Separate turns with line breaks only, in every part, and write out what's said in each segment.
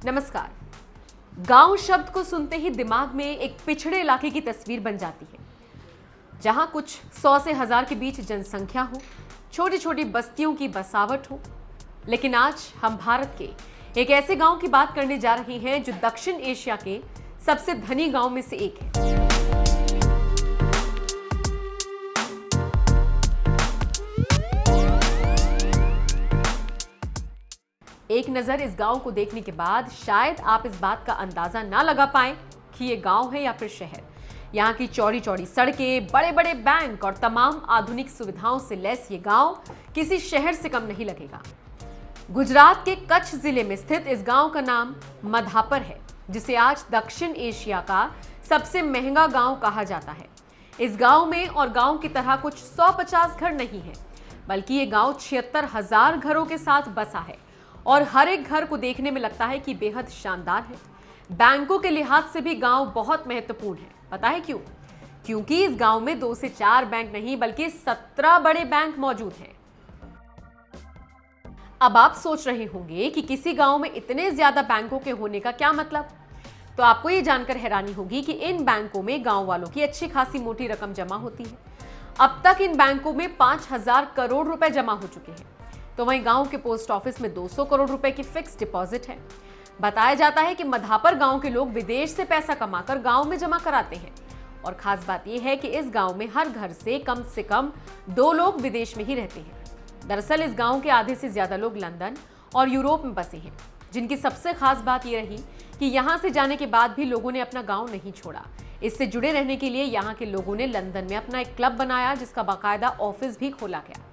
नमस्कार। गांव शब्द को सुनते ही दिमाग में एक पिछड़े इलाके की तस्वीर बन जाती है, जहां कुछ 100 से 1000 के बीच जनसंख्या हो, छोटी छोटी बस्तियों की बसावट हो। लेकिन आज हम भारत के एक ऐसे गांव की बात करने जा रहे हैं जो दक्षिण एशिया के सबसे धनी गांव में से एक है। एक नजर इस गांव को देखने के बाद शायद आप इस बात का अंदाजा ना लगा पाएं कि ये गांव है या फिर शहर। यहाँ की चौड़ी चौड़ी सड़कें, बड़े बड़े बैंक और तमाम आधुनिक सुविधाओं से लैस ये गांव किसी शहर से कम नहीं लगेगा। गुजरात के कच्छ जिले में स्थित इस गांव का नाम मधापर है, जिसे आज दक्षिण एशिया का सबसे महंगा गांव कहा जाता है। इस गांव में और गांव की तरह कुछ 150 घर नहीं है, बल्कि ये गांव 76,000 घरों के साथ बसा है और हर एक घर को देखने में लगता है कि बेहद शानदार है। बैंकों के लिहाज से भी गांव बहुत महत्वपूर्ण है। पता है क्यों? क्योंकि इस गांव में 2 से 4 बैंक नहीं बल्कि 17 बड़े बैंक मौजूद हैं। अब आप सोच रहे होंगे कि किसी गांव में इतने ज्यादा बैंकों के होने का क्या मतलब? तो आपको ये जानकर हैरानी होगी कि इन बैंकों में गांव वालों की अच्छी खासी मोटी रकम जमा होती है। अब तक इन बैंकों में 5000 करोड़ रुपए जमा हो चुके हैं। तो वहीं गांव के पोस्ट ऑफिस में 200 करोड़ रुपए की फिक्स डिपॉजिट है। बताया जाता है कि मधापर गांव के लोग विदेश से पैसा कमाकर गांव में जमा कराते हैं। और खास बात यह है कि इस गांव में हर घर से कम 2 लोग विदेश में ही रहते हैं। दरअसल इस गांव के आधे से ज्यादा लोग लंदन और यूरोप में बसे हैं, जिनकी सबसे खास बात यह रही कि यहां से जाने के बाद भी लोगों ने अपना गांव नहीं छोड़ा। इससे जुड़े रहने के लिए यहाँ के लोगों ने लंदन में अपना एक क्लब बनाया, जिसका बाकायदा ऑफिस भी खोला गया।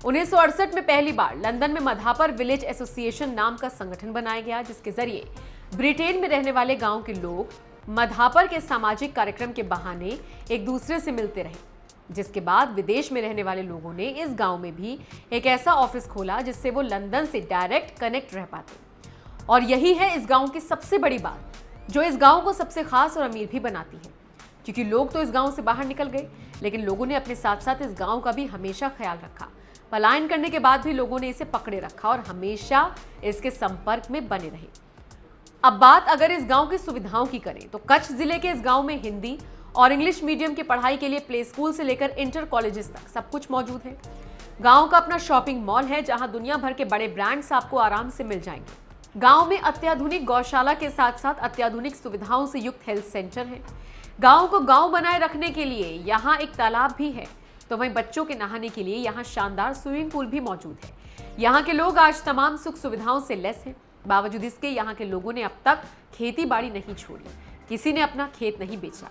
1968 में पहली बार लंदन में मधापर विलेज एसोसिएशन नाम का संगठन बनाया गया, जिसके जरिए ब्रिटेन में रहने वाले गांव के लोग मधापर के सामाजिक कार्यक्रम के बहाने एक दूसरे से मिलते रहे। जिसके बाद विदेश में रहने वाले लोगों ने इस गांव में भी एक ऐसा ऑफिस खोला जिससे वो लंदन से डायरेक्ट कनेक्ट रह पाते। और यही है इस गांव की सबसे बड़ी बात, जो इस गांव को सबसे खास और अमीर भी बनाती है। क्योंकि लोग तो इस गांव से बाहर निकल गए, लेकिन लोगों ने अपने साथ साथ इस गांव का भी हमेशा ख्याल रखा। पलायन करने के बाद भी लोगों ने इसे पकड़े रखा और हमेशा इसके संपर्क में बने रहे। अब बात अगर इस गांव की सुविधाओं की करें तो कच्छ जिले के इस गांव में हिंदी और इंग्लिश मीडियम की पढ़ाई के लिए प्ले स्कूल से लेकर इंटर कॉलेजेस तक सब कुछ मौजूद है। गांव का अपना शॉपिंग मॉल है, जहां दुनिया भर के बड़े ब्रांड्स आपको आराम से मिल जाएंगे। गांव में अत्याधुनिक गौशाला के साथ साथ अत्याधुनिक सुविधाओं से युक्त हेल्थ सेंटर है। गांव को गांव बनाए रखने के लिए यहाँ एक तालाब भी है। तो वहीं बच्चों के नहाने के लिए यहाँ शानदार स्विमिंग पूल भी मौजूद है। यहाँ के लोग आज तमाम सुख सुविधाओं से लैस हैं। बावजूद इसके यहाँ के लोगों ने अब तक खेती बाड़ी नहीं छोड़ी, किसी ने अपना खेत नहीं बेचा।